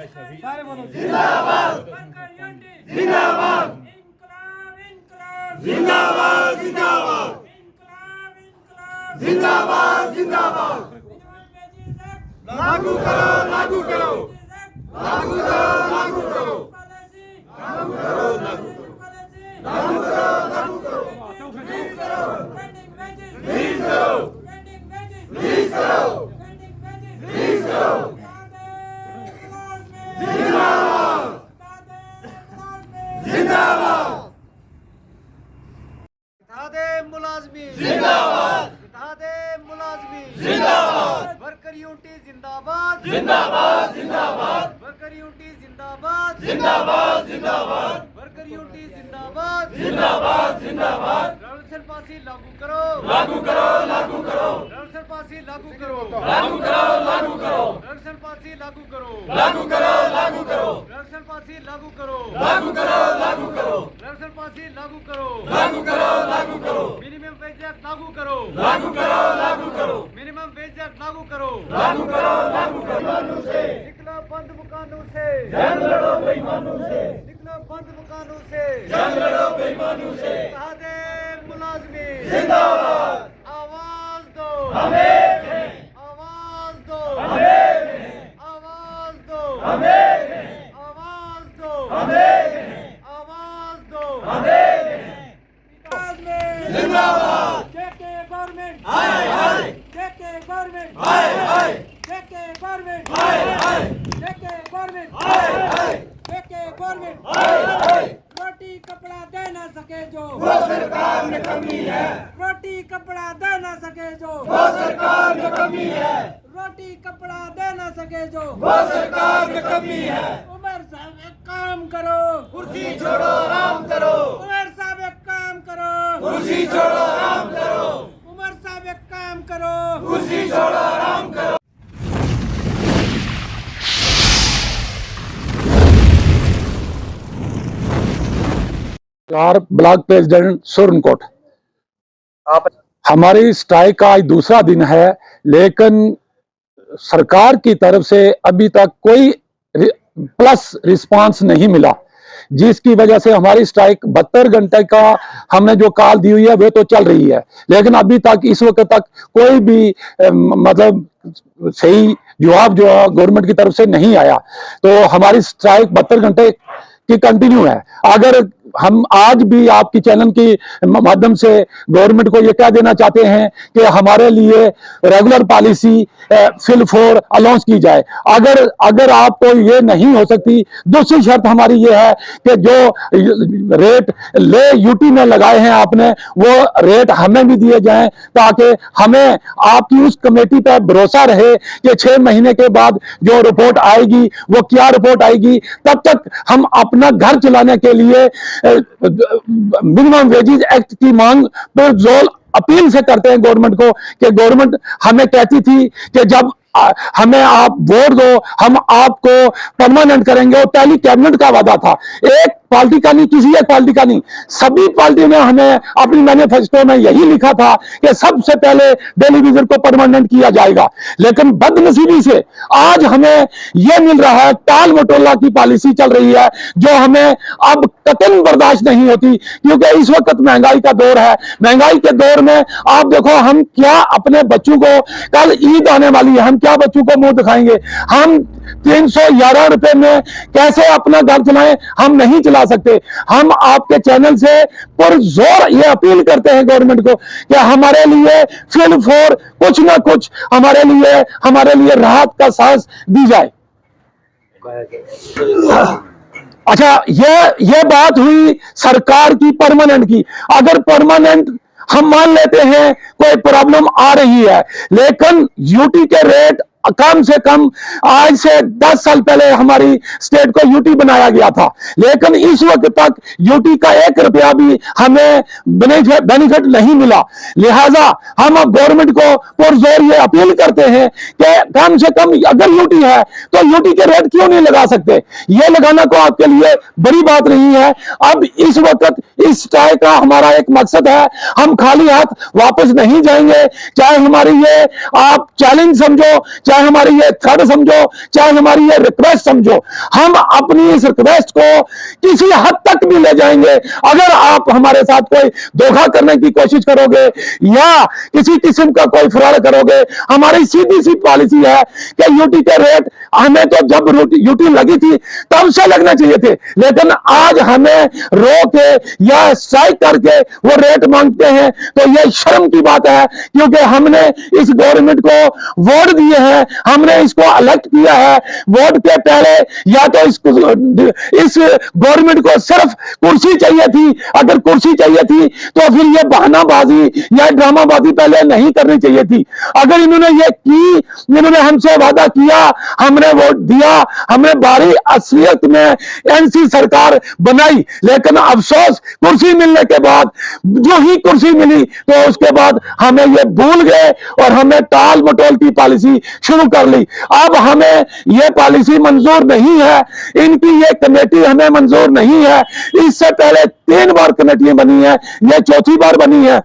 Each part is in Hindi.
सारे बोलो जिंदाबाद, जिंदाबाद, जिंदाबाद, जिंदाबाद, जिंदाबाद, जिंदाबाद, लागू करो, लागू करो, लागू करो, लागू करो, लागू करो, लागू करो, लागू करो, लागू करो, रिलीज करो, रिलीज करो, रिलीज करो, रिलीज करो, जिंदाबाद, जिंदाबाद, इत्तेहादे मुलाजमी जिंदाबाद, इत्तेहादे मुलाजमी जिंदाबाद, वर्कर यूनिटी जिंदाबाद, जिंदाबाद, जिंदाबाद, वर्कर यूनिटी जिंदाबाद, जिंदाबाद, जिंदाबाद, वर्कर यूनिटी जिंदाबाद, जिंदाबाद, जिंदाबाद, रेवोल्यूशन पासी लागू करो, लागू करो, लागू करो, रेवोल्यूशन पासी लागू करो, लागू करो, लागू करो, रेवोल्यूशन पासी लागू करो, लागू करो, लागू करो, रेवोल्यूशन पासी लागू करो, लागू करो, लागू करो, रेवोल्यूशन पासी लागू करो, लागू करो, लागू करो, मिनिमम वेज एक्ट लागू करो, लागू करो, लागू करो, मिनिमम वेज एक्ट लागू करो, लागू करो, लागू करो, बेईमानों से निकलो बंद मकानों से, जंग लड़ो बेईमानों से, निकलो बंद मकानों से, जंग लड़ो बेईमानों से, इत्तेहादे मुलाजमी जिंदाबाद, आवाज दो हमें, आवाज दो हमें, आवाज दो हमें, आवाज दो हमें, आवाज दो हमें, जिंदाबाद, जेके गवर्नमेंट हाय हाय, जेके गवर्नमेंट हाय हाय, जेके गवर्नमेंट हाय हाय, जेके गवर्नमेंट हाय हाय, जेके गवर्नमेंट हाय हाय, रोटी कपड़ा दे ना सके जो वो सरकार में कमी है, रोटी कपड़ा दे ना सके जो वो सरकार में कमी है, रोटी कपड़ा दे ना सके जो वो सरकार में कमी है, उमर साहब एक काम करो, कुर्सी छोड़ो आराम करो, उमर साहब एक काम करो, कुर्सी छोड़ो आराम करो, उमर साहब एक काम करो, कुर्सी छोड़ो आराम करो। ब्लॉक प्रेसिडेंट सुरनकोट, हमारी स्ट्राइक का आज दूसरा दिन है, लेकिन सरकार की तरफ से अभी तक कोई प्लस रिस्पांस नहीं मिला, जिसकी वजह से हमारी स्ट्राइक 72 घंटे का हमने जो कॉल दी हुई है वो तो चल रही है, लेकिन अभी तक इस वक्त तक कोई भी मतलब सही जवाब जो गवर्नमेंट की तरफ से नहीं आया। तो हमारी स्ट्राइक 72 घंटे की कंटिन्यू है। अगर हम आज भी आपकी चैनल की माध्यम से गवर्नमेंट को ये कह देना चाहते हैं कि हमारे लिए regular policy fill for allowance की जाए। अगर आपको ये नहीं हो सकती, दूसरी शर्त हमारी ये है कि जो रेट ले यूटी में लगाए हैं आपने, वो रेट हमें भी दिए जाएं, ताकि हमें आपकी उस कमेटी पर भरोसा रहे कि 6 महीने के बाद जो रिपोर्ट आएगी वो क्या रिपोर्ट आएगी। तब तक हम अपना घर चलाने के लिए मिनिमम वेजेस एक्ट की मांग पर जोर अपील से करते हैं गवर्नमेंट को, कि गवर्नमेंट हमें कहती थी कि जब हमें आप वोट दो हम आपको परमानेंट करेंगे, और पहली कैबिनेट का वादा था, एक पार्टी का नहीं, किसी एक पार्टी का नहीं, सभी पार्टी ने हमें अपनी मैनिफेस्टो में यही लिखा था कि सबसे पहले डेली विजन को परमानेंट किया जाएगा। लेकिन बदनसीबी से आज हमें यह मिल रहा है, टाल मटोला की पॉलिसी चल रही है, जो हमें अब कतई बर्दाश्त नहीं होती, क्योंकि इस वक्त महंगाई का दौर है। महंगाई के दौर में आप देखो हम क्या अपने बच्चों को, कल ईद आने वाली है, हम क्या बच्चों को मुंह दिखाएंगे? हम 311 रुपए में कैसे अपना घर चलाएं? हम नहीं चला सकते। हम आपके चैनल से पुरजोर ये अपील करते हैं गवर्नमेंट को कि हमारे लिए फिल फॉर कुछ ना कुछ हमारे लिए राहत का सांस दी जाए। अच्छा, ये बात हुई सरकार की परमानेंट की। अगर परमानेंट हम मान लेते हैं कोई प्रॉब्लम आ रही है, लेकिन यूटी के रेट कम से कम आज से 10 साल पहले हमारी स्टेट को यूटी बनाया गया था, लेकिन इस वक्त तक यूटी का 1 रुपया भी हमें बेनिफिट नहीं मिला। लिहाजा हम अब गवर्नमेंट को पुरजोर ये अपील करते हैं कि कम से कम अगर यूटी है तो यूटी के रेट क्यों नहीं लगा सकते? ये लगाना को आपके लिए बड़ी बात नहीं है। अब इस वक्त इस स्ट्राइक का हमारा एक मकसद है, हम खाली हाथ वापस नहीं जाएंगे, चाहे हमारी ये आप चैलेंज समझो, चाहे हमारी ये थ्रेड समझो, चाहे हमारी ये रिक्वेस्ट समझो, हम अपनी इस रिक्वेस्ट को किसी हद तक भी ले जाएंगे। अगर आप हमारे साथ कोई धोखा करने की कोशिश करोगे या किसी किस्म का कोई फ्रॉड करोगे, हमारी सीधी सी पॉलिसी है कि यूटी के रेट हमें तो जब यूटी लगी थी तब से लगना चाहिए थे, लेकिन आज हमें रो के या स्ट्राइक करके वो रेट मांगते हैं, तो ये शर्म की बात है। क्योंकि हमने इस गवर्नमेंट को वोट दिए हैं, हमने इसको इलेक्ट किया है। वोट के पहले या तो इस गवर्नमेंट को सिर्फ कुर्सी चाहिए थी, अगर कुर्सी चाहिए थी तो फिर ये बहानाबाजी या ड्रामाबाजी पहले नहीं करनी चाहिए थी। अगर इन्होंने ये की, इन्होंने हमसे वादा किया, हमने वोट दिया, हमने बारी असलियत में एनसी सरकार बनाई, लेकिन अफसोस कुर्सी मिलने के बाद, जो ही कुर्सी मिली तो उसके बाद हमें ये भूल गए और हमने टाल मटोल की पॉलिसी शुरू कर ली। अब हमें ये पॉलिसी मंजूर नहीं है, इनकी ये कमेटी हमें मंजूर नहीं है। इससे पहले 3 बार कमेटियां बनी है, ये चौथी बार बनी है।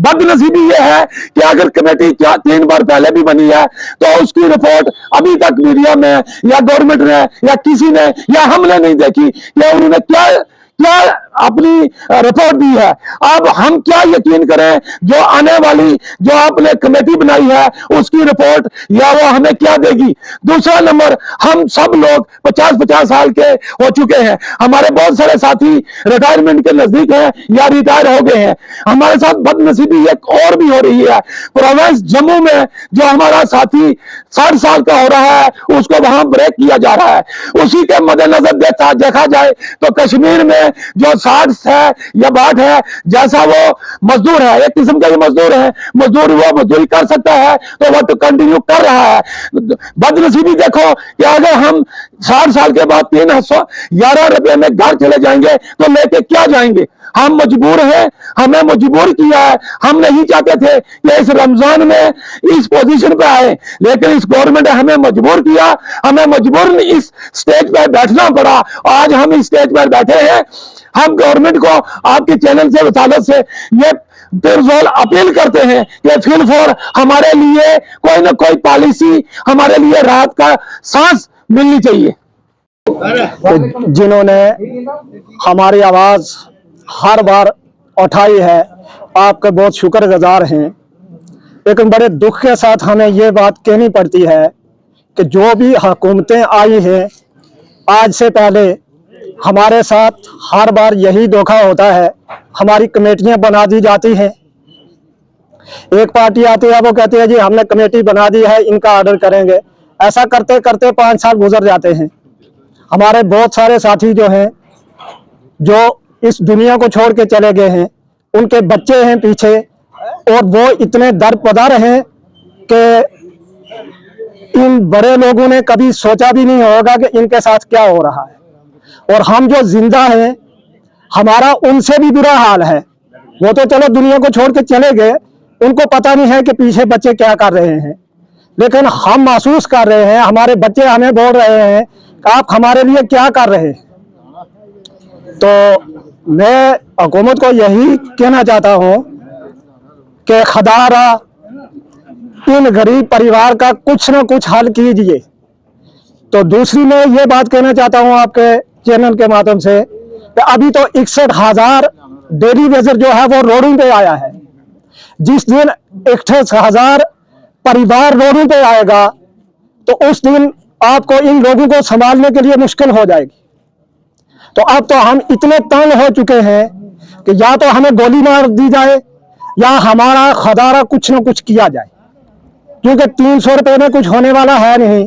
बदनसीबी ये है कि अगर कमेटी 3 बार पहले भी बनी है तो उसकी रिपोर्ट अभी तक मीडिया में या गवर्नमेंट ने या किसी ने या हमने नहीं देखी कि उन्होंने क्या अपनी रिपोर्ट दी है। अब हम क्या यकीन करें जो आने वाली जो आपने कमेटी बनाई है उसकी रिपोर्ट या वो हमें क्या देगी। दूसरा नंबर, हम सब लोग 50-50 साल के हो चुके हैं, हमारे बहुत सारे साथी रिटायरमेंट के नजदीक हैं या रिटायर हो गए हैं। हमारे साथ बदनसीबी एक और भी हो रही है, प्रोविंस जम्मू में जो हमारा साथी 60 साल का हो रहा है उसको वहां ब्रेक किया जा रहा है। उसी के मद्देनजर देखा जाए तो कश्मीर में जो 60 है या 62 है, जैसा वो मजदूर है, एक किस्म का ये मजदूर है, मजदूर वो मजदूरी कर सकता है तो वो तो कंटिन्यू कर रहा है। बदनसीबी देखो कि अगर हम 60 साल के बाद 311 रुपए में घर चले जाएंगे तो लेके क्या जाएंगे। हम मजबूर हैं, हमें मजबूर किया है। हम नहीं चाहते थे कि इस रमजान में इस पोजीशन पे आए, लेकिन इस गवर्नमेंट ने हमें मजबूर किया, हमें मजबूर इस स्टेज पर बैठना पड़ा। आज हम इस स्टेज पर बैठे हैं। हम गवर्नमेंट को आपके चैनल से वसालत से ये बिरजोल अपील करते हैं कि फिलहाल हमारे लिए कोई ना कोई पॉलिसी, हमारे लिए राहत का सांस मिलनी चाहिए। जिन्होंने हमारी आवाज हर बार उठाई है, आपके बहुत शुक्रगुजार हैं। लेकिन बड़े दुख के साथ हमें ये बात कहनी पड़ती है कि जो भी हुकूमतें आई हैं आज से पहले, हमारे साथ हर बार यही धोखा होता है। हमारी कमेटियां बना दी जाती हैं, एक पार्टी आती है वो कहती है जी हमने कमेटी बना दी है, इनका ऑर्डर करेंगे। ऐसा करते करते 5 साल गुजर जाते हैं। हमारे बहुत सारे साथी जो हैं जो इस दुनिया को छोड़ के चले गए हैं, उनके बच्चे हैं पीछे और वो इतने दरपदर हैं कि इन बड़े लोगों ने कभी सोचा भी नहीं होगा कि इनके साथ क्या हो रहा है। और हम जो जिंदा हैं हमारा उनसे भी बुरा हाल है। वो तो चलो दुनिया को छोड़ के चले गए, उनको पता नहीं है कि पीछे बच्चे क्या कर रहे हैं, लेकिन हम महसूस कर रहे हैं, हमारे बच्चे हमें बोल रहे हैं कि आप हमारे लिए क्या कर रहे हैं। तो मैं हुकूमत को यही कहना चाहता हूं कि खदारा इन गरीब परिवार का कुछ न कुछ हल कीजिए। तो दूसरी मैं ये बात कहना चाहता हूं आपके चैनल के माध्यम से कि अभी तो 61,000 डेली वेजर जो है वो रोडों पे आया है। जिस दिन 61,000 परिवार रोडों पे आएगा तो उस दिन आपको इन लोगों को संभालने के लिए मुश्किल हो जाएगी। तो अब तो हम इतने तंग हो चुके हैं कि या तो हमें गोली मार दी जाए या हमारा खदारा कुछ न कुछ किया जाए, क्योंकि 300 रुपए में कुछ होने वाला है नहीं।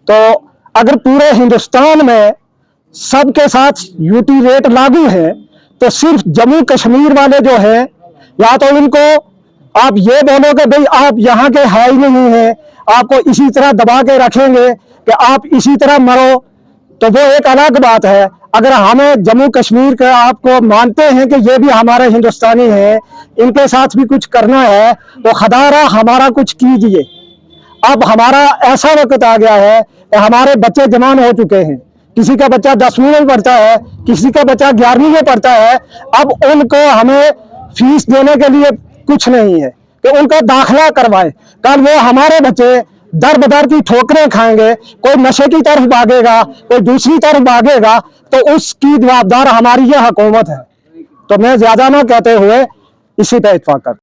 तो अगर पूरे हिंदुस्तान में सबके साथ यूटी रेट लागू है तो सिर्फ जम्मू कश्मीर वाले जो हैं, या तो इनको आप ये बोलो कि भाई आप यहाँ के है ही नहीं है, आपको इसी तरह दबा के रखेंगे कि आप इसी तरह मरो, तो वो एक अलग बात है। अगर हमें जम्मू कश्मीर के आपको मानते हैं कि ये भी हमारे हिंदुस्तानी हैं, इनके साथ भी कुछ करना है तो खदारा हमारा कुछ कीजिए। अब हमारा ऐसा वक्त आ गया है कि हमारे बच्चे जवान हो चुके हैं, किसी का बच्चा 10वीं में पढ़ता है, किसी का बच्चा 11वीं में पढ़ता है। अब उनको हमें फीस देने के लिए कुछ नहीं है कि उनका दाखिला करवाए। कल वो हमारे बच्चे दर बदर की ठोकरें खाएंगे, कोई नशे की तरफ भागेगा, कोई दूसरी तरफ भागेगा, तो उसकी जवाबदार हमारी यह हुकूमत है। तो मैं ज्यादा ना कहते हुए इसी पे इत्फाक करता हूं।